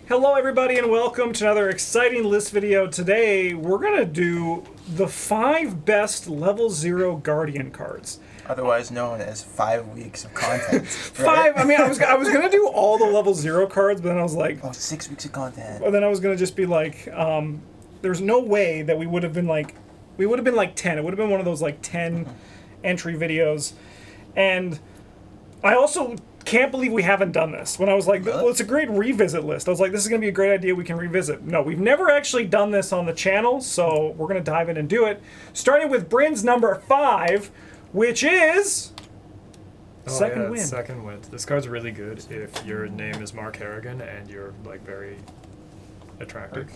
Hello everybody and welcome to another exciting list video. Today we're going to do the 5 best level 0 Guardian cards. Otherwise known as 5 weeks of content. Right? 5, I mean I was going to do all the level 0 cards, but then I was like... Oh, 6 weeks of content. Well, then I was going to just be like, there's no way that we would have been like... We would have been like 10. It would have been one of those like 10 entry videos. And I also... can't believe we haven't done this. When I was like, well, it's a great revisit list. I was like, this is going to be a great idea we can revisit. No, we've never actually done this on the channel, so we're going to dive in and do it. Starting with Bryn's number 5, which is... Second Wind. Second Wind. This card's really good if your name is Mark Harrigan and you're, like, very attractive.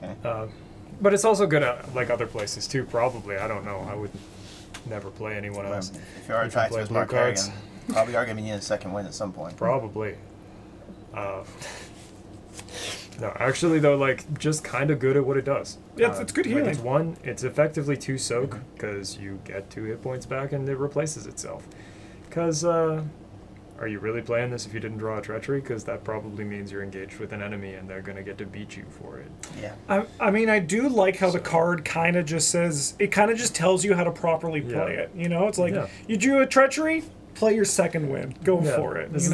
Okay. But it's also good at, like, other places, too, probably. I don't know. I would never play anyone else. If you are attracted to Mark Harrigan, probably are going to be in a second win at some point. Probably. No, actually, though, like, just kind of good at what it does. Yeah, it's good healing. Like it's effectively 2 soak, because you get 2 hit points back and it replaces itself. Because, are you really playing this if you didn't draw a treachery? Because that probably means you're engaged with an enemy and they're going to get to beat you for it. Yeah. I mean, I do like how the card kind of just says... It kind of just tells you how to properly play it. You know? It's like, you drew a treachery, play your second win. Go for it. This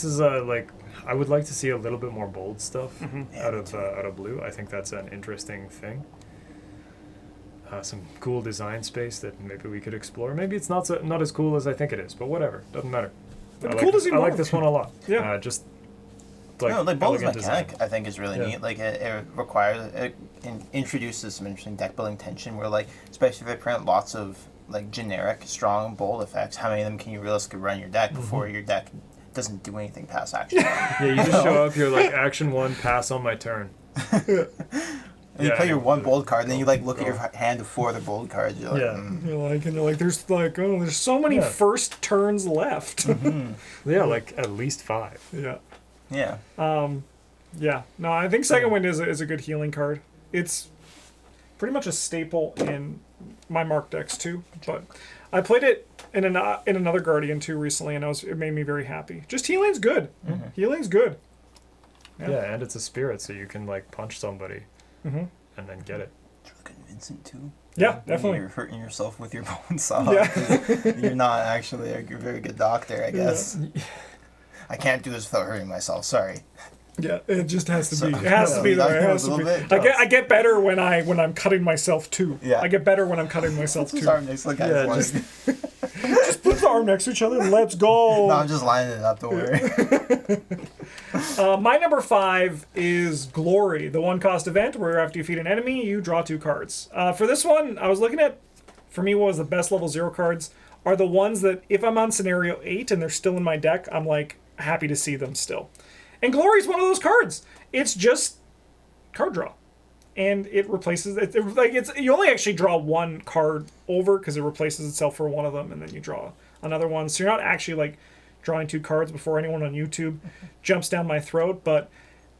is like... I would like to see a little bit more bold stuff out of blue. I think that's an interesting thing. Some cool design space that maybe we could explore. Maybe it's not as cool as I think it is, but whatever. Doesn't matter. I like this one a lot. Yeah. Just like bold's mechanic, design. I think is really neat. Like it requires, it introduces some interesting deck building tension. Where like, especially if they print lots of like generic strong bold effects, how many of them can you realistically run your deck before your deck doesn't do anything past action? Yeah, you just show up. You're like action 1, pass on my turn. And you play your 1 bold card, and then you like look at your hand of 4 other bold cards. You're like, you're like, there's like, oh, there's so many first turns left. Yeah, like at least 5. Yeah. Yeah. Yeah. No, I think Second Wind is a good healing card. It's pretty much a staple in my Mark decks too. But I played it in another Guardian too recently, and it made me very happy. Just healing's good. Healing's good. Yeah, and it's a spirit, so you can like punch somebody. And then get it. It's really convincing too. Yeah, definitely. You're hurting yourself with your bone saw. Yeah. You're not actually a very good doctor, I guess. Yeah. I can't do this without hurting myself. Sorry. Yeah, it just has to be. It has to be there. It has to be. I get better when I'm cutting myself too. Yeah. I get better when I'm cutting myself too. Just put the arm next to each other and let's go. No, I'm just lining it up. Don't worry. My number 5 is Glory, the 1-cost event where after you defeat an enemy, you draw 2 cards. For this one, I was looking at, for me, what was the best level 0 cards are the ones that if I'm on scenario 8 and they're still in my deck, I'm like happy to see them still. And Glory is one of those cards. It's just card draw. And it replaces you only actually draw 1 card over because it replaces itself for one of them, and then you draw another one. So you're not actually like drawing 2 cards before anyone on YouTube jumps down my throat. But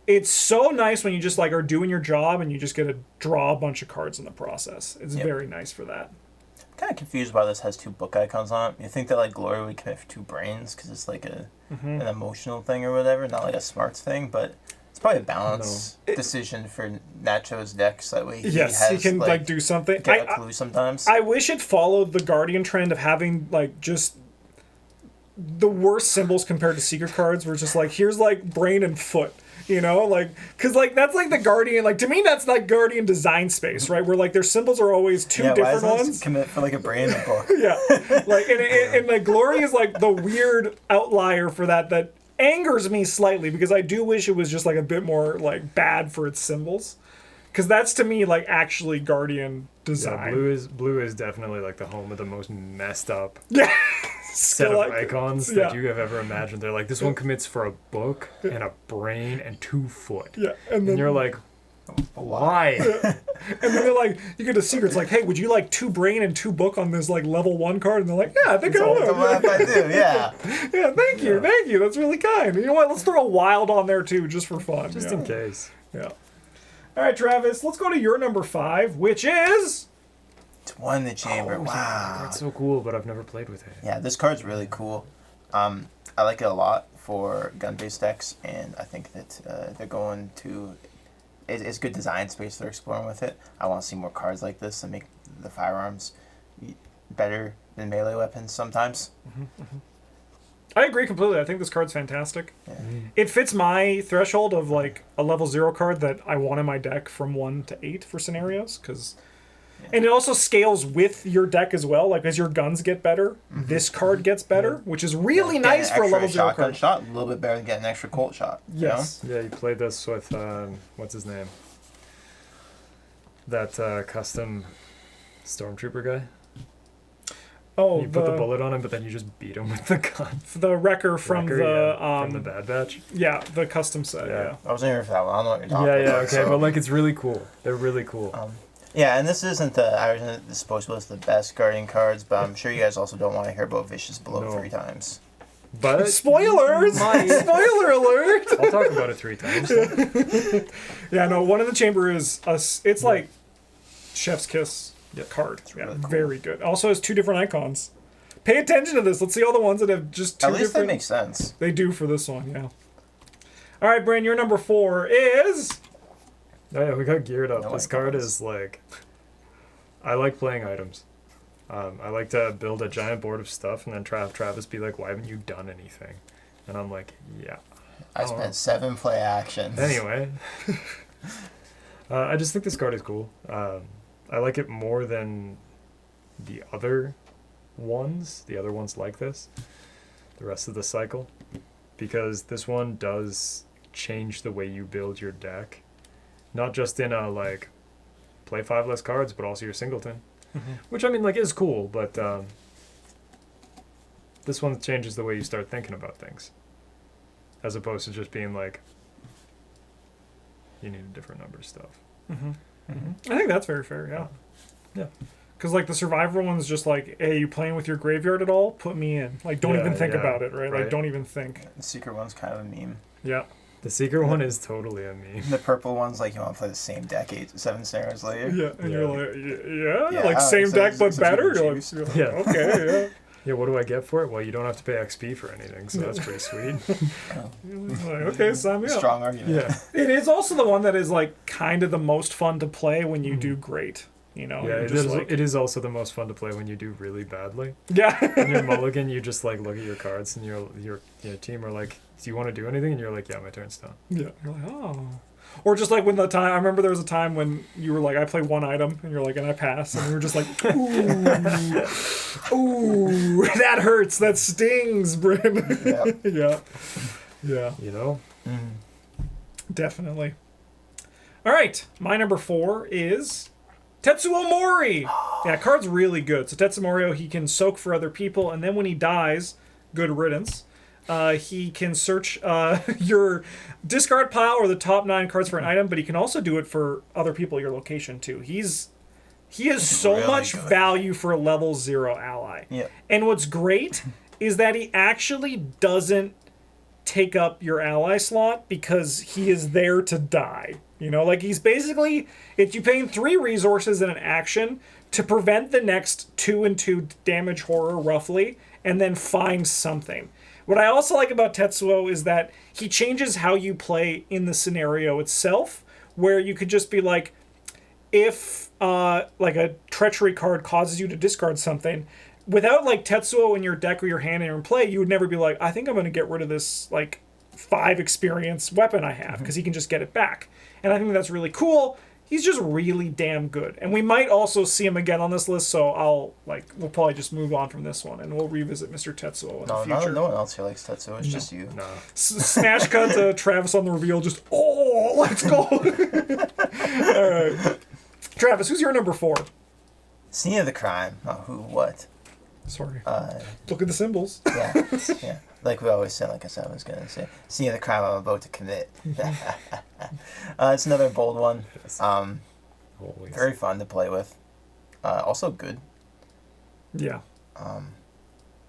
it's so nice when you just like are doing your job and you just get to draw a bunch of cards in the process. It's very nice for that. I'm kind of confused why this has 2 book icons on it. You think that like Glory would commit for 2 brains because it's like an emotional thing or whatever, not like a smarts thing, but it's probably a balance decision for Nacho's deck, so that way he can like do something. Get a clue sometimes. I wish it followed the Guardian trend of having like just the worst symbols compared to secret cards, where it's just like here's like brain and foot. You know, like, because, like, that's, like, the Guardian, like, to me, that's, like, Guardian design space, right? Where, like, their symbols are always 2 different ones. Commit for, like, a brain in the book. Yeah. Like, and, like, Glory is, like, the weird outlier for that angers me slightly, because I do wish it was just, like, a bit more, like, bad for its symbols. Because that's, to me, like, actually Guardian design. Yeah, blue is definitely, like, the home of the most messed up. Yeah. Set of icons that you have ever imagined. They're like, this one commits for a book and a brain and 2 foot. Yeah, and you're like, why? Yeah. And then they're like, you get a secret. It's like, hey, would you like 2 brain and 2 book on this like level 1 card? And they're like, yeah, I think I would. I do, yeah. Yeah, thank you. That's really kind. You know what? Let's throw a wild on there too, just for fun. Just in case. Yeah. All right, Travis. Let's go to your number 5, which is. It's One in the Chamber. Wow. Yeah, that's so cool, but I've never played with it. Yeah, this card's really cool. I like it a lot for gun-based decks, and I think that they're going to. It's good design space they're exploring with it. I want to see more cards like this and make the firearms better than melee weapons sometimes. I agree completely. I think this card's fantastic. Yeah. It fits my threshold of like a level 0 card that I want in my deck from 1 to 8 for scenarios, because. And it also scales with your deck as well. Like as your guns get better, this card gets better, which is really nice for a level 0 shotgun card. shot, a little bit better than getting an extra Colt shot. Yes. You know? Yeah, you played this with what's his name? That custom stormtrooper guy. Oh, You put the bullet on him, but then you just beat him with the gun. the Wrecker from from the Bad Batch. Yeah, the custom set. Yeah. Yeah. I wasn't here for that one. I don't know what you're talking about. Okay, so. but like it's really cool. They're really cool. Yeah, and this isn't supposed to be the best Guardian cards, but I'm sure you guys also don't want to hear about Vicious Blow No. 3 times. But Spoilers! Spoiler alert! I'll talk about it 3 times. Yeah, no, one in the chamber is it's like Chef's Kiss card. Yeah, really cool. very good. Also has 2 different icons. Pay attention to this. Let's see all the ones that have just 2 At least different. that makes sense. They do for this one, yeah. All right, Brand, your number 4 is. Oh yeah, we got geared up. No This card icons. is like, I like playing items. I like to build a giant board of stuff and then Travis be like, why haven't you done anything? And I'm like, yeah. I spent 7 play actions. Anyway, I just think this card is cool. I like it more than the other ones like this, the rest of the cycle, because this one does change the way you build your deck. Not just in a, like, play 5 less cards, but also your singleton. Which, I mean, like, is cool, but this one changes the way you start thinking about things. As opposed to just being like, you need a different number of stuff. I think that's very fair, yeah. Yeah. Because, like, the Survivor one's just like, hey, you playing with your graveyard at all? Put me in. Like, don't even think about it, right? Like, don't even think. The secret one's kind of a meme. Yeah. The secret one is totally a meme. The purple one's like you want to play the same deck 7 scenarios later. Yeah, and you're like, yeah, Yeah, like same so deck but it's better. super You're like, cheap. you're like, okay, Yeah, what do I get for it? Well, you don't have to pay XP for anything, so that's pretty sweet. yeah. Like, okay, sign me up. Strong argument. Yeah. It is also the one that is like kind of the most fun to play when you do great. You know, Yeah, you're it just is, like, it is also the most fun to play when you do really badly. yeah. When you're mulligan, you just like look at your cards and your team are like, do you want to do anything? And you're like, yeah, my turn's done. Yeah, you're like, oh. Or just like when the time, I remember there was a time when you were like, I play 1 item, and you're like, and I pass, and we were just like, ooh, that hurts, that stings, Bryn. Yep. Yeah, You know? definitely. All right, my number 4 is Tetsuo Mori. Yeah, card's really good. So Tetsuo Mori, he can soak for other people, and then when he dies, good riddance. He can search your discard pile or the top 9 cards for an item, but he can also do it for other people at your location too. He is so really much good. value for a level 0 ally. Yeah. And what's great is that he actually doesn't take up your ally slot because he is there to die. You know, like he's basically, it's you paying 3 resources in an action to prevent the next 2 and 2 damage horror roughly, and then find something. What I also like about Tetsuo is that he changes how you play in the scenario itself, where you could just be like, if like a treachery card causes you to discard something, without like Tetsuo in your deck or your hand or in play, you would never be like, I think I'm going to get rid of this like 5 experience weapon I have, because he can just get it back. And I think that's really cool. He's just really damn good. And we might also see him again on this list, so we'll probably just move on from this one, and we'll revisit Mr. Tetsuo in the future. No one else here likes Tetsu. It's just you. No. Smash cut to Travis on the reveal, just, oh, let's go. All right. Travis, who's your number 4? Scene of the crime. Oh, who? What? Sorry. Look at the symbols. Yeah. Yeah. Like we always say, like I said, I was going to say. Scene of the crime I'm about to commit. It's another bold one. Always. Very fun to play with. Also good. Yeah.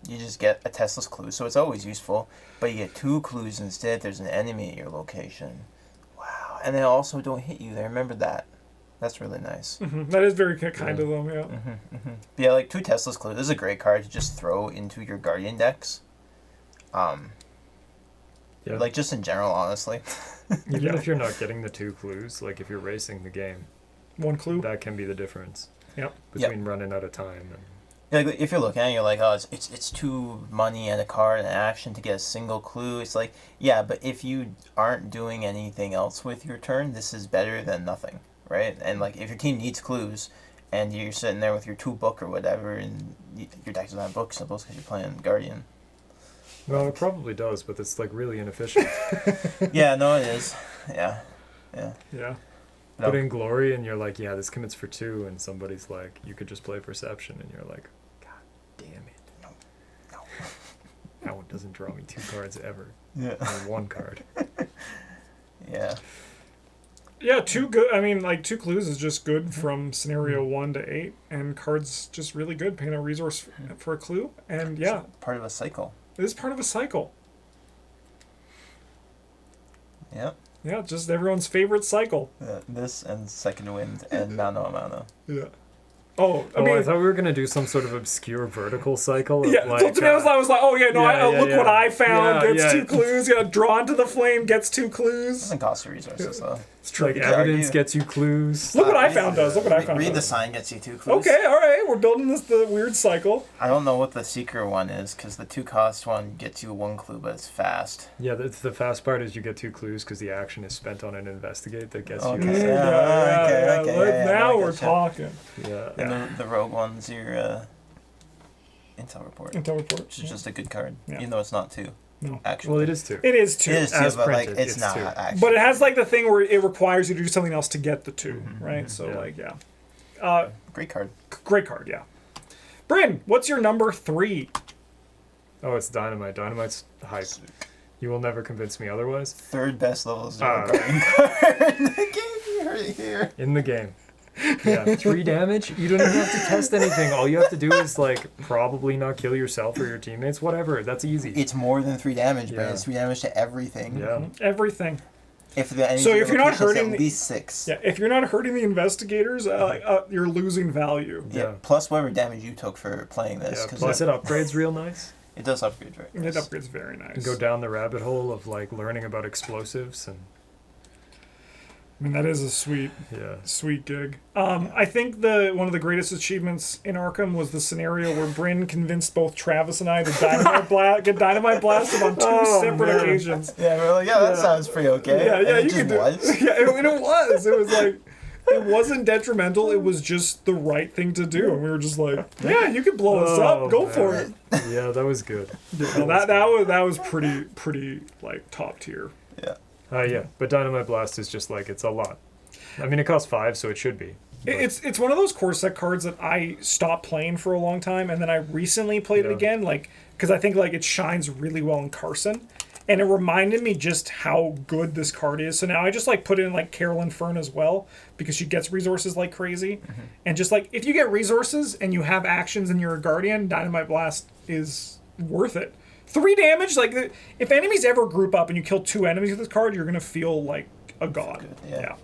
You just get a Tesla's clue, so it's always useful. But you get 2 clues instead. There's an enemy at your location. Wow. And they also don't hit you. They remember that. That's really nice. That is very kind of them, yeah. But yeah, like 2 Tesla's clue. This is a great card to just throw into your Guardian decks. Yeah. Like, just in general, honestly. Even if you're not getting the 2 clues, like if you're racing the game, 1 clue. that can be the difference. Yep. Between running out of time and. Like, if you're looking at it, you're like, oh, it's 2 money and a card and action to get a single clue. It's like, yeah, but if you aren't doing anything else with your turn, this is better than nothing, right? And, like, if your team needs clues and you're sitting there with your 2 book or whatever and your deck doesn't have book symbols because you're playing Guardian. Well, it probably does, but it's like really inefficient. Yeah, no, it is. Yeah. Yeah. No. Put in Glory and you're like, yeah, this commits for 2, and somebody's like, you could just play Perception, and you're like, God damn it. No. That one doesn't draw me 2 cards ever. Yeah. Or 1 card. Yeah. Yeah, 2 good. I mean, like 2 clues is just good from scenario 1 to 8, and cards just really good. Paying a resource for a clue, and yeah, It's part of a cycle. it is part of a cycle. Yeah. Yeah, just everyone's favorite cycle. This and Second Wind and Mano a Mano. Yeah. Oh, I I mean, thought we were gonna do some sort of obscure vertical cycle. Of yeah. like, So to me, I was like, oh yeah, no, look what I found. Yeah, Gets yeah. 2 clues. Yeah, drawn to the flame gets 2 clues. Doesn't cost you resources, though. It's true. like You could evidence argue. gets you clues. Look what I found does. Look what I found Read the does. sign gets you 2 clues. Okay, all right. We're building the weird cycle. I don't know what the secret one is, because the 2 cost one gets you 1 clue, but it's fast. Yeah, the fast part is you get 2 clues because the action is spent on an investigate that gets Okay. you. okay, yeah, Now I we're gotcha. talking. Yeah. And the rogue one's your intel report, Intel report. which is just a good card, Yeah. even though it's not 2. No. Actually. Well, it is 2. It is 2. It is 2, As but like, printed, it's it's not 2. actually. But it has like the thing where it requires you to do something else to get the 2, Mhm. right? So Yeah. like, yeah. Great card. Great card, yeah. Bryn, what's your number 3? Oh, it's Dynamite. Dynamite's hype. You will never convince me otherwise. 3rd best level 0 Ah. Guardian card in the game. You heard it here. In the game. Yeah, 3 damage. You don't even have to test anything. All you have to do is like probably not kill yourself or your teammates. Whatever. That's easy. It's more than 3 damage, but Yeah. it's 3 damage to everything. Yeah. Everything. If the enemy's So if you're not location is hurting at the- least 6. Yeah, if you're not hurting the investigators, you're losing value. Yeah. Yeah. Plus whatever damage you took for playing this. Yeah. 'Cause Plus, it upgrades real nice. it does upgrade very It nice. upgrades very nice. You can go down the rabbit hole of like learning about explosives and I mean, that is a sweet yeah. gig. I think one of the greatest achievements in Arkham was the scenario where Bryn convinced both Travis and I to get Dynamite Blasted on 2 Oh, separate man. occasions. Yeah, we're like, yeah, that sounds pretty okay. Yeah, And yeah, it you just could do was. Yeah, it was. It was like, it wasn't detrimental. It was just the right thing to do. And we were just like, yeah, you can blow us Oh, up. Go man. for it. Yeah, that was good. No, that was pretty like top tier. Yeah. Yeah, but Dynamite Blast is just like, it's a lot. I mean, it costs 5, so it should be. But It's one of those core set cards that I stopped playing for a long time, and then I recently played it Yeah. again, like because I think like it shines really well in Carson, and it reminded me just how good this card is. So now I just like put in like Carolyn Fern as well because she gets resources like crazy, and just like if you get resources and you have actions and you're a guardian, Dynamite Blast is worth it. 3 damage, like if enemies ever group up and you kill 2 enemies with this card, you're gonna feel like a god. Good, yeah.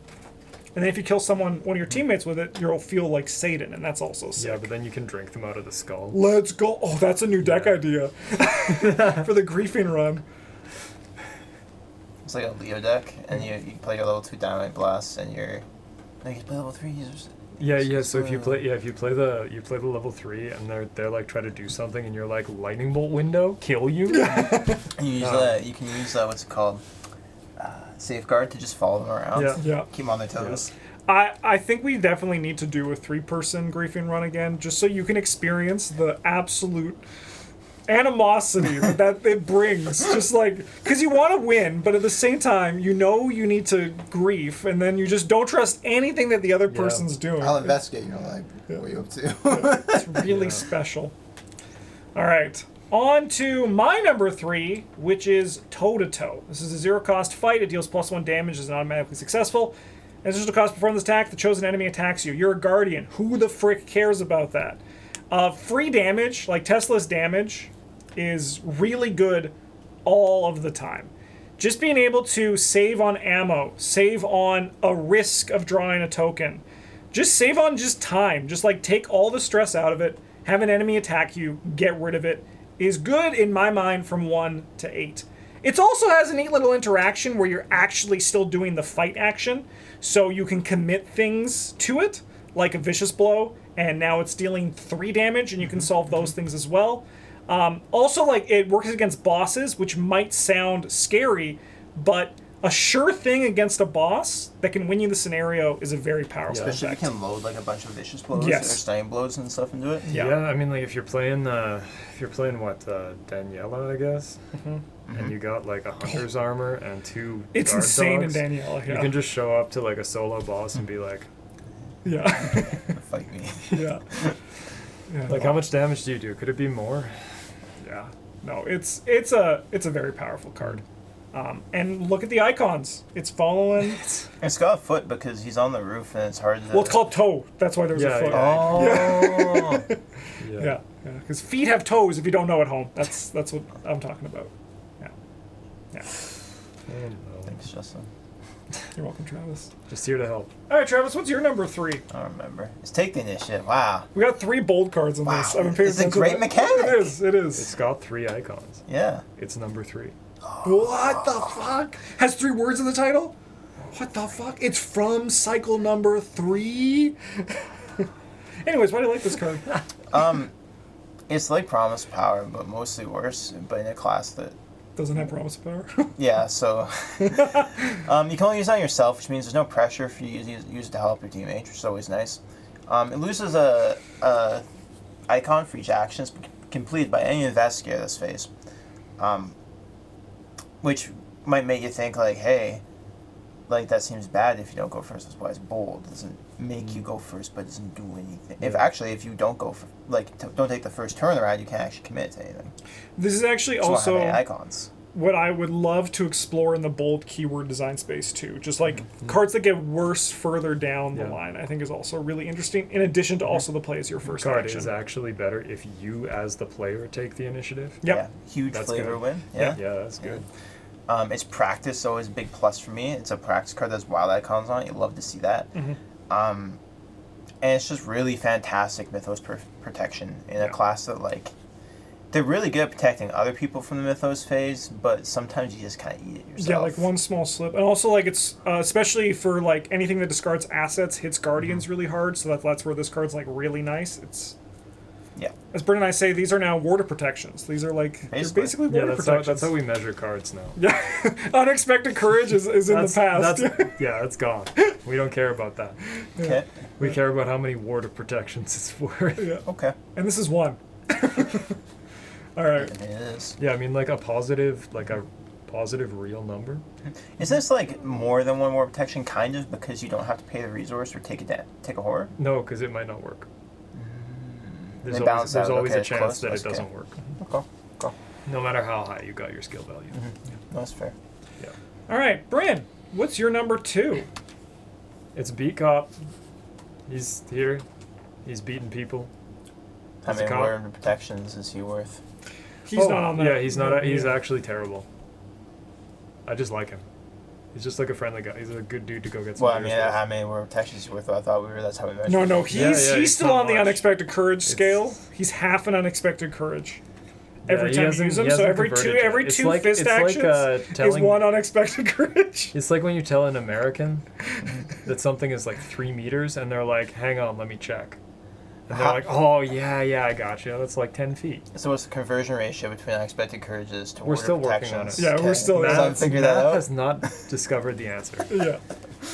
And then if you kill one of your teammates with it, you'll feel like Satan, and that's also sick. yeah, but then you can drink them out of the skull. Let's go. Oh, that's a new deck idea for the griefing run. It's like a Leo deck, and you play your level 2 Dynamite Blast, and you play level 3s. Yeah. So if you play the level 3, and they're like try to do something, and you're like lightning bolt window, kill you. You can use what's it called? Safeguard to just follow them around. Yeah. Yeah. Keep them on their toes. I think we definitely need to do a 3-person griefing run again, just so you can experience the absolute animosity that it brings. Just like, because you want to win, but at the same time, you know you need to grief, and then you just don't trust anything that the other person's doing. I'll investigate. You're like, what are you up to? It's really special. All right. On to my number 3, which is Toe-to-Toe. This is a 0-cost fight. It deals +1 damage, is automatically successful. As additional cost, perform this attack, the chosen enemy attacks you. You're a guardian. Who the frick cares about that? Free damage, like Tesla's damage, is really good all of the time. Just being able to save on ammo, save on a risk of drawing a token, just save on just time. Just like take all the stress out of it, have an enemy attack you, get rid of it, is good in my mind from 1 to 8. It also has a neat little interaction where you're actually still doing the fight action, so you can commit things to it, like a vicious blow, and now it's dealing 3 damage, and you can solve those things as well. Also, like, it works against bosses, which might sound scary, but a sure thing against a boss that can win you the scenario is a very powerful Especially effect. if you can load like a bunch of vicious blows Yes. or stunning blows and stuff into it. Yeah. Yeah, I mean, like if you're playing what Daniela, I guess, and you got like a hunter's armor and 2 It's guard insane dogs, in Daniela, yeah. You can just show up to like a solo boss and be like, Yeah. Fight me. Yeah. Yeah. like how much damage do you do? Could it be more? Yeah. No, it's a very powerful card. And look at the icons. It's following. It's got a foot because he's on the roof and it's hard to. Well, it's called toe. That's why there's a Yeah, foot. Oh. Yeah. Because feet have toes. If you don't know at home, that's what I'm talking about. Yeah. Yeah. Oh, no. Thanks, Justin. You're welcome, Travis. Just here to help. All right, Travis. What's your number 3? I don't remember. It's take the initiative. Wow. We got 3 bold cards in Wow. this. I've been paying It's a attention great to that. mechanic. It is. It It's is. got 3 icons. Yeah. It's number 3. What the fuck? Has 3 words in the title? What the fuck? It's from cycle number 3. Anyways, why do you like this card? It's like Promise Power, but mostly worse, but in a class that. Doesn't have promise of power. Yeah, so. You can only use it on yourself, which means there's no pressure if you use it to help your teammate, which is always nice. It loses a icon for each action completed by any investigator this phase. Which might make you think, like, hey, like, that seems bad if you don't go first. That's why it's bold. It doesn't make you go first, but it doesn't do anything. If you don't go, don't take the first turn around, you can't actually commit to anything. This is actually Just also don't have any icons. what I would love to explore in the bold keyword design space too. Just like cards that get worse further down the Yeah. line, I think is also really interesting. In addition to also the play as your first Card action. is actually better if you, as the player, take the initiative. Yep. Yeah, huge That's flavor good. win. Yeah. Yeah, that's good. Its practice always a big plus for me. It's a practice card that's wild icons on it. You love to see that. And it's just really fantastic Mythos protection in a class that, like, they're really good at protecting other people from the Mythos phase, but sometimes you just kind of eat it yourself. Yeah, like one small slip, and also like it's especially for like anything that discards assets hits guardians really hard. So that's where this card's like really nice. It's Yeah. as Brent and I say, these are now warder protections. These are like they're basically Yeah, warder that's how, protections. that's how we measure cards now. Yeah, unexpected courage is in the past. That's gone. We don't care about that. Okay. We care about how many ward of protections it's worth. Yeah. Okay. And this is one. All right. It is. Yeah, I mean, like a positive real number. Is this like more than one more protection, kind of, because you don't have to pay the resource or take a horror? No, because it might not work. They balance There's out. always Okay, a it's chance close. that That's it doesn't okay. work, Okay. no matter how high you got your skill value. No, that's fair. Yeah, All right, Bryn, what's your number 2? it's Beat Cop. He's here. He's beating people. How He's a many cop. word protections is he worth? He's not on that. Yeah, he's not. He's yeah. actually terrible. I just like him. He's just like a friendly guy. He's a good dude to go get some. Well, I beers mean, with. how many word protections is he worth? I thought that's how we measured. No, it. he's Yeah, he's it's still not on the much. unexpected courage scale. He's half an unexpected courage. Every he time you hasn't- use he him, so hasn't every converted two yet. every It's two like- fist it's like, actions is telling- one unexpected courage. It's like when you tell an American that something is like 3 meters, and they're like, "Hang on, let me check," and they're How- like, "Oh yeah, I got you. That's like 10 feet." So what's the conversion ratio between unexpected courages to We're word still working on protections? it. Yeah, we're still- Does someone figure that out? has not discovered the answer Yeah,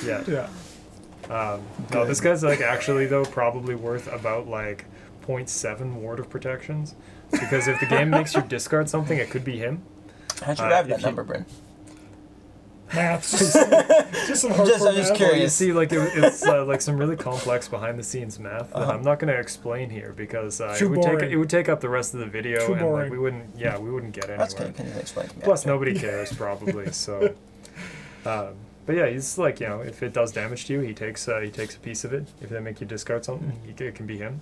yet. yeah. No, this guy's like actually though probably worth about like 0.7 ward of protections, because if the game makes you discard something, it could be him. How'd you grab if that you- number, Bryn? Math, just some hardcore I'm just math. curious. Well, you see, like it's like some really complex behind the scenes math that Uh-huh. I'm not going to explain here because Too boring. it would take up the rest of the video, Too and boring. like we wouldn't get anywhere. That's okay. Can you explain to me? Plus, after? nobody cares probably. So, but yeah, he's like, you know, if it does damage to you, he takes a piece of it. If they make you discard something, it can be him,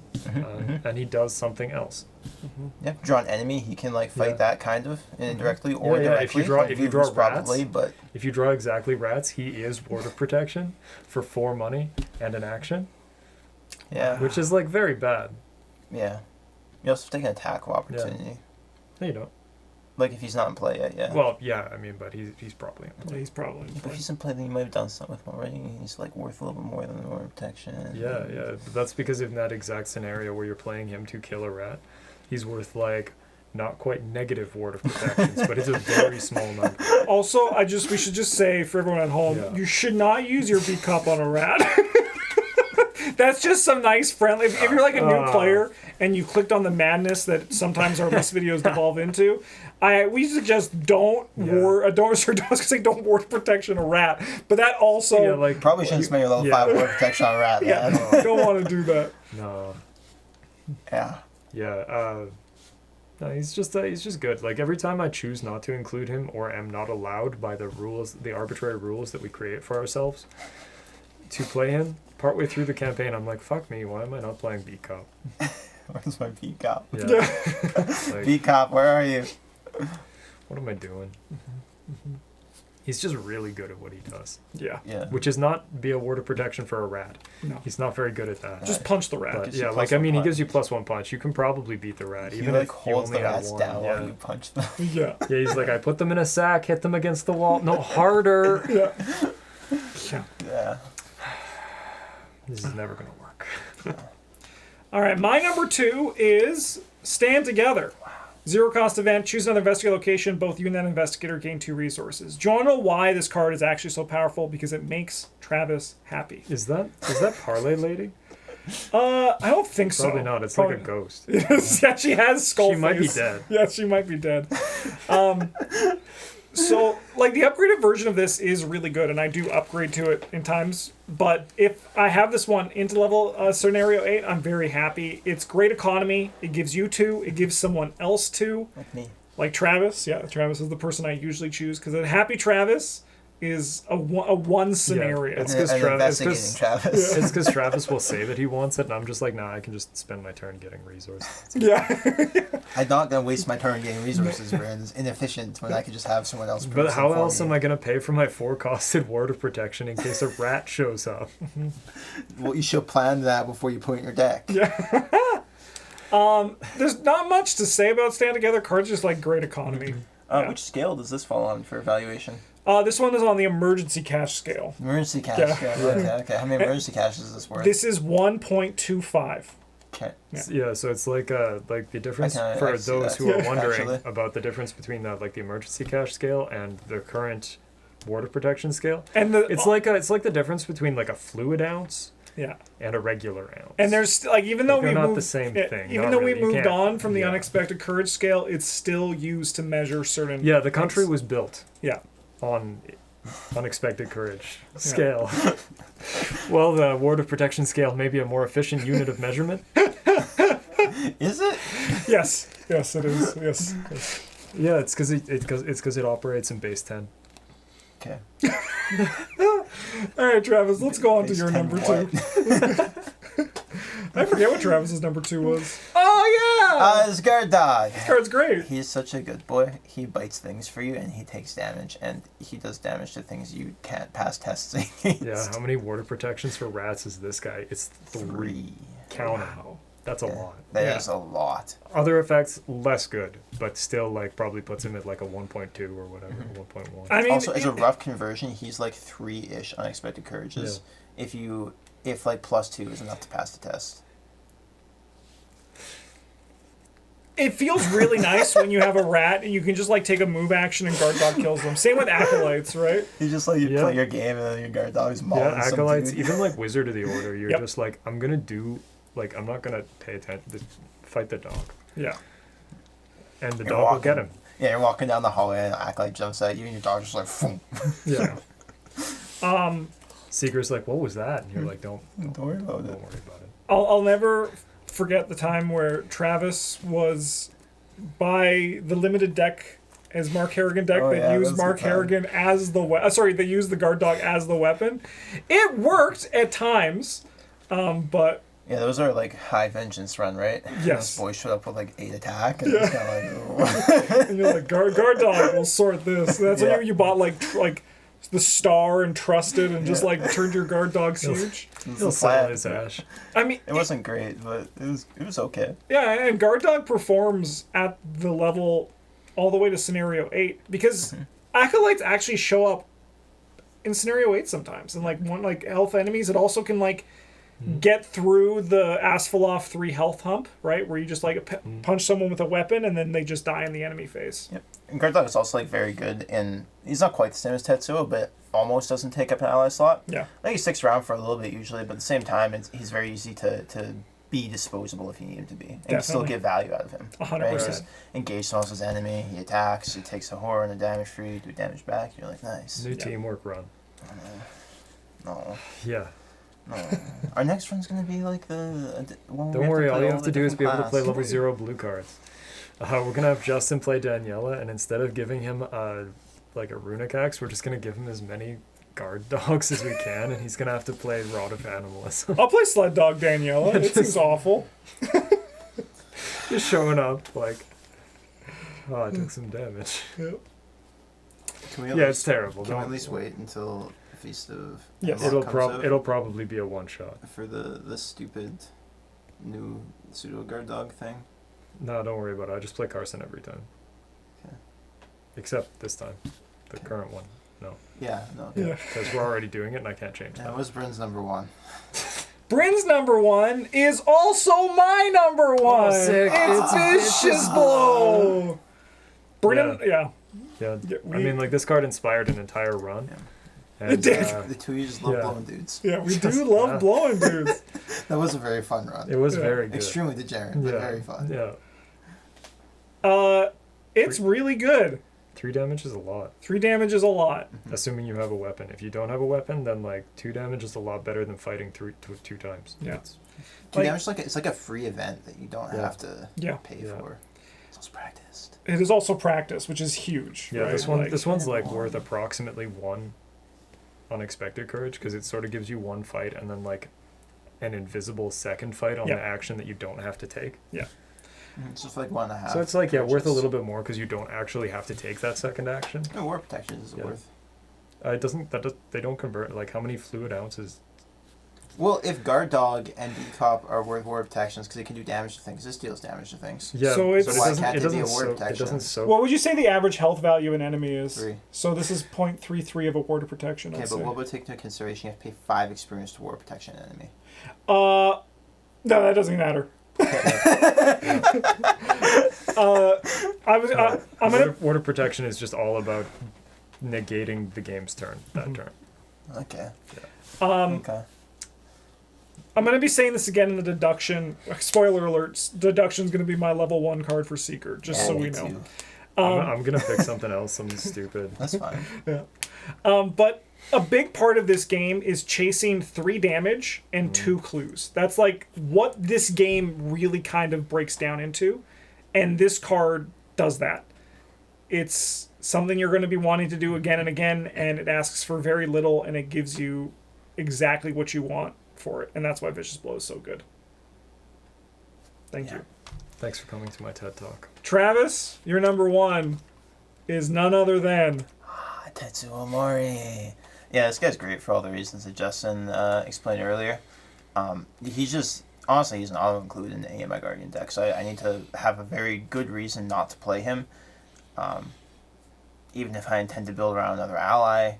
and he does something else. Yeah, draw an enemy. He can like fight Yeah. that kind of indirectly or Yeah, directly. if you draw Like, rats, lose probably, but If you draw exactly rats, he is ward of protection for 4 money and an action, yeah, which is like very bad. yeah. You also take an attack of opportunity. No, you don't. Like if he's not in play yet, yeah. Well, yeah, I mean, but he's probably in Yeah, play. he's probably. If he's in play, then you might have done something with him already. He's like worth a little bit more than the order of protection. Yeah, yeah. But that's because in that exact scenario where you're playing him to kill a rat, he's worth like not quite negative ward of protections, but it's a very small number. Also, we should just say for everyone at home, Yeah. you should not use your B cup on a rat. That's just some nice friendly. If you're like a new player and you clicked on the madness that sometimes our list videos devolve into, we suggest don't don't ward protection a rat. But that also Yeah, like Probably shouldn't spend your level 5 ward protection on a rat, yeah, man. don't want to do that. no, Yeah. yeah. No, he's just good. Like every time I choose not to include him or am not allowed by the rules, the arbitrary rules that we create for ourselves, to play him. Partway through the campaign, I'm like, fuck me, why am I not playing B Cop? Where's my B cop? Yeah. Like, B cop, where are you? what am I doing? He's just really good at what he does, Yeah, Yeah. which is not be a ward of protection for a rat. no, He's not very good at that. just punch the rat. But Gives you yeah, plus like I one mean, he punch. gives you +1 punch. You can probably beat the rat, He even like if you holds only the have rats one. down Yeah. while you punch them. Yeah, Yeah, he's like, I put them in a sack, hit them against the wall. No, harder. yeah. Yeah. Yeah. This is never gonna work. All right, my number 2 is Stand Together. Zero cost event, choose another investigator location, both you and that investigator gain 2 resources. Do you want to know why this card is actually so powerful? Because it makes Travis happy. Is that Parlay Lady? I don't think so. Probably not. It's like a ghost. Yeah, she has skull She might be face. dead. Yeah, she might be dead. So, like, the upgraded version of this is really good, and I do upgrade to it in times. But if I have this one into level scenario 8, I'm very happy. It's great economy. It gives you 2. It gives someone else 2. Like me. Like Travis. Yeah, Travis is the person I usually choose, because a happy Travis is a one scenario. it's 'cause And Travis- investigating Travis. It's because Travis will say that he wants it, and I'm just like, nah, I can just spend my turn getting resources. Yeah. I'm not gonna waste my turn getting resources where it's inefficient when I could just have someone else. But how else am I gonna pay for my 4-costed ward of protection in case a rat shows up? Well, you should plan that before you put it in your deck. Yeah. There's not much to say about Stand Together. Cards just like great economy. Yeah. Which scale does this fall on for evaluation? This one is on the emergency cash scale. Emergency cash. Yeah. Okay. How many emergency cashes is this worth? This is 1.25. Okay. Yeah, so it's like the difference I for see those that. who are wondering Actually. about the difference between the emergency cash scale and the current ward of protection scale. And the It's like the difference between like a fluid ounce yeah. and a regular ounce. And there's like even though Like, we they're not moved, the same yeah, thing. even Not though really. we You moved can't- on from the yeah. unexpected courage scale, it's still used to measure certain. Yeah, the country things. was built Yeah. on unexpected courage scale. Well, the ward of protection scale may be a more efficient unit of measurement. Is it? Yes. Yes, it is. Yes. Yes. Yeah, it's because it operates in base 10. Okay. All right, Travis. Let's go on to Base your 10 number what? 2. I forget what Travis's number 2 was. Oh yeah. This guard dog. This card's great. He's such a good boy. He bites things for you, and he takes damage, and he does damage to things you can't pass tests against. Yeah, how many ward of protections for rats is this guy? It's 3. Count 'em. Wow. That's a lot. That is a lot. Other effects, less good, but still like probably puts him at like a 1.2 or whatever, 1.1. I mean, Also, as a rough conversion, he's like 3-ish unexpected courages. If like +2 is enough to pass the test. it feels really nice when you have a rat and you can just like take a move action and guard dog kills them. Same with acolytes, right? You just like you Yeah. play your game and then your guard dog's mauling Yeah, some acolytes, dude. even like Wizard of the Order, you're Yep. just like, I'm gonna do, like, I'm not gonna pay attention, fight the dog. Yeah. And the You're dog will walking- get him. Yeah, you're walking down the hallway and acolyte jumps at you and your dog's just like, Phoom. Yeah. Seeker's like, what was that? And you're like, don't Don't worry about worry it. about it. I'll never forget the time where Travis was by the limited deck as Mark Harrigan deck Oh, that yeah, used that's a Mark good time. Harrigan as the they used the guard dog as the weapon. It worked at times, but Yeah, those are like high vengeance run, right? Yes. Those boys showed up with like 8 attack and it's kind of like, and you're like guard dog will sort this. That's Yeah. when you bought like the star and trusted and just like turned your guard dogs huge. it's He'll the sell plan. his ash. I mean, It wasn't great, but it was okay. yeah, and guard dog performs at the level all the way to scenario 8 because acolytes actually show up in scenario 8 sometimes, and like health enemies. It also can like get through the Asphalov 3 health hump, right, where you just like punch someone with a weapon and then they just die in the enemy phase. Yep. And Guard Dog is also like very good, and he's not quite the same as Tetsuo, but almost doesn't take up an ally slot. Yeah. I think he sticks around for a little bit usually, but at the same time, he's very easy to be disposable if you need him to be, and you can still get value out of him. 100%. Right? He's just engaged someone else's enemy, he attacks, he takes a horror and a damage free, do damage back. You're like, nice. New teamwork run. No. Yeah. No. Our next run's gonna be like the one. Don't worry, all you have to do is be able to play level 0 blue cards. We're gonna have Justin play Daniela, and instead of giving him like a runic axe, we're just gonna give him as many guard dogs as we can, and he's gonna have to play Rod of Animalism. I'll play Sled Dog Daniela. It seems awful. Just showing up like, oh, I took some damage. Yep. Yeah, it's terrible. Can we Don't- at least wait until Feast of Yes. Hemlock comes out It'll probably be a one shot. for the stupid new pseudo guard dog thing? No, don't worry about it. I just play Carson every time. Okay. Except this time, the current one. No, Yeah, no. Yeah. because we're already doing it, and I can't change Yeah, that. it was Bryn's number 1. Bryn's number 1 is also my number 1. sick. It's Vicious Blow. Bryn, yeah. Yeah, Yeah, I mean, like this card inspired an entire run. Yeah. And, It did. The Tooe just love Yeah. blowing dudes. Yeah, we do love Yeah. blowing dudes. That was a very fun run. It was Yeah. very good. Extremely degenerate, but Yeah. very fun. Yeah, It's really good. 3 damage is a lot, 3 damage is a lot. assuming you have a weapon. If you don't have a weapon, then like 2 damage is a lot better than fighting two times. Yeah. It's- 2 Like- damage it's like a free event that you don't Yeah. have to Yeah. pay Yeah. for. It's also practiced. It is also practice, which is huge. Yeah, right? this one Like, this one's like One. worth approximately 1 unexpected courage, because it sort of gives you 1 fight and then like an invisible second fight on Yeah. the action that you don't have to take. It's just like 1.5. So it's like, yeah, worth a courages. little bit more because you don't actually have to take that second action. No, war protection is Yeah. worth. It doesn't. They don't convert. Like, how many fluid ounces? Well, if guard dog and decop are worth war protections because it can do damage to things, this deals damage to things. Yeah. So but it's- it Why doesn't. can't It they be doesn't a ward soak. It protection? doesn't soak. What would you say the average health value of an enemy is? 3. So this is 0.33 of a ward of protection. Okay, I'd but say. what would take into consideration? You have to pay 5 experience to war protection an enemy. No, that doesn't matter. I'm gonna. Water protection is just all about negating the game's turn. That turn. Okay. Okay. I'm gonna be saying this again in the deduction. Spoiler alerts. Deduction's gonna be my level 1 card for Seeker, just so Me we know. too. I'm gonna pick something else. Something stupid. That's fine. But a big part of this game is chasing 3 damage and 2 clues. That's like what this game really kind of breaks down into, and this card does that. It's something you're going to be wanting to do again and again, and it asks for very little, and it gives you exactly what you want for it, and that's why Vicious Blow is so good. Thank you. Thanks for coming to my TED talk. Travis, your number 1 is none other than... Tetsuo Mori. Yeah, this guy's great for all the reasons that Justin explained earlier. He's just, honestly, he's an auto-include in any of my Guardian deck, so I need to have a very good reason not to play him. Even if I intend to build around another ally.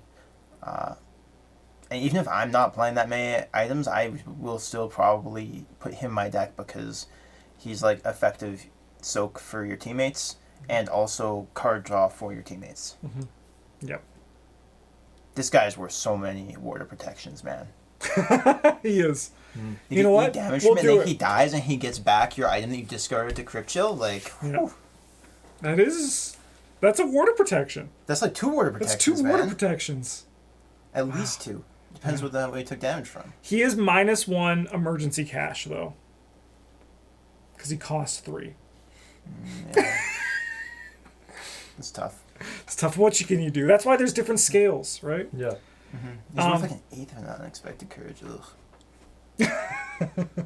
And even if I'm not playing that many items, I will still probably put him in my deck because he's like effective soak for your teammates and also card draw for your teammates. Yep. This guy's worth so many water protections, man. He is. You You know get what? Damage We'll from it, do and then it. he dies and he gets back your item that you discarded to Crypt Chill. Like, Yeah. That's a water protection. that's like 2 water That's protections, 2 water man. protections. At least 2. Depends what that way he took damage from. He is -1 emergency cash, though. Because he costs 3. Yeah. It's tough. It's tough. What can you do? That's why there's different scales, right? Yeah. He's worth like an 8th of an unexpected courage. Ugh.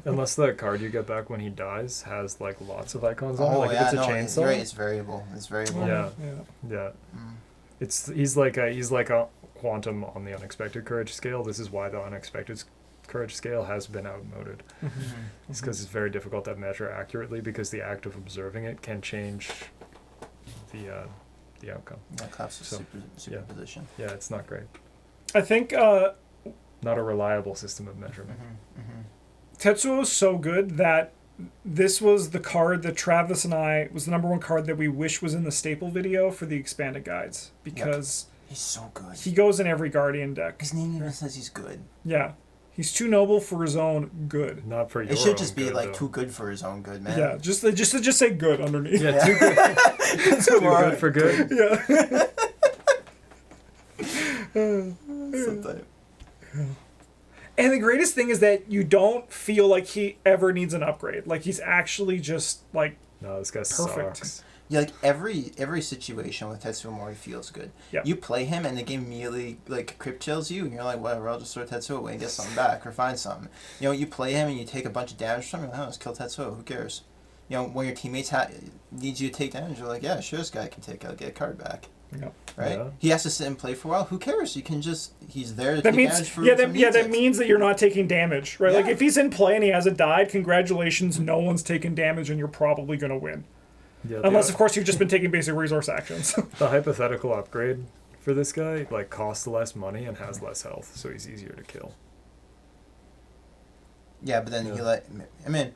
Unless the card you get back when he dies has like lots of icons on it. Oh, Like yeah, if it's a no, chainsaw. you're right, it's variable. It's variable. Yeah. Yeah. Yeah. He's like a quantum on the unexpected courage scale. This is why the unexpected courage scale has been outmoded. It's because it's very difficult to measure accurately because the act of observing it can change the outcome. Yeah, collapse So, superposition. Yeah, it's not great. I think Not a reliable system of measurement. Tetsuo is so good that this was the card that Travis and I was the number one card that we wish was in the staple video for the expanded guides because He's so good. he goes in every Guardian deck. His name even says he's good. Yeah, he's too noble for his own good. Not for your It should own just be good, like though. too good for his own good, man. Yeah, just say good underneath. Yeah, too good. Too good for good. Yeah. Sometimes. And the greatest thing is that you don't feel like he ever needs an upgrade. Like he's actually just like No, this guy perfect. sucks. Yeah, like every situation with Tetsuo Mori feels good. Yep. You play him and the game immediately like crypt chills you and you're like, whatever, I'll just throw Tetsuo away and get something back or find something. You know, you play him and you take a bunch of damage from him, you're like, oh, let's kill Tetsuo, who cares? You know, when your teammates need you to take damage, you're like, yeah, sure, this guy can I'll get a card back. Yep. Right? Yeah. He has to sit and play for a while. Who cares? You can just he's there to That take means damage for that means that you're not taking damage, right? Like Yeah. if he's in play and he hasn't died, congratulations, no one's taken damage and you're probably gonna win. Yeah, Unless of course you've just been taking basic resource actions. the hypothetical upgrade for this guy like costs less money and has less health, so he's easier to kill. Yeah, but then Yeah. he I mean,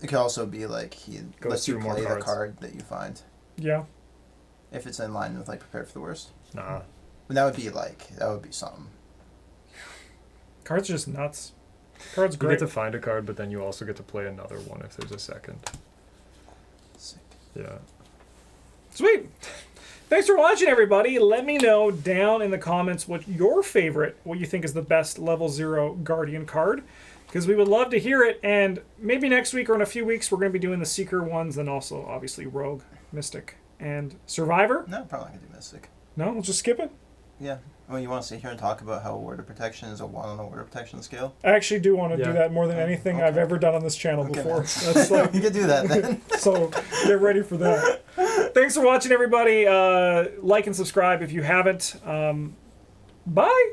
it could also be like he Goes lets you through more play the cards. card that you find. Yeah. If it's in line with like prepare for the worst. Nah. But that would be something. Cards are just nuts. Cards You great. get to find a card, but then you also get to play another one if there's a second. Sick. Yeah. Sweet. Thanks for watching, everybody. Let me know down in the comments what you think is the best level 0 Guardian card, because we would love to hear it. And maybe next week or in a few weeks, we're going to be doing the Seeker ones, and also obviously Rogue, Mystic, and Survivor. No, probably not gonna do Mystic. No, we'll just skip it. Yeah. Well, you want to sit here and talk about how word of protection is a 1 on the word of protection scale? I actually do want to Yeah. do that more than anything Okay. I've ever done on this channel Okay, before. man. That's like, You can do that then. so get ready for that. Thanks for watching, everybody. Like and subscribe if you haven't. Bye.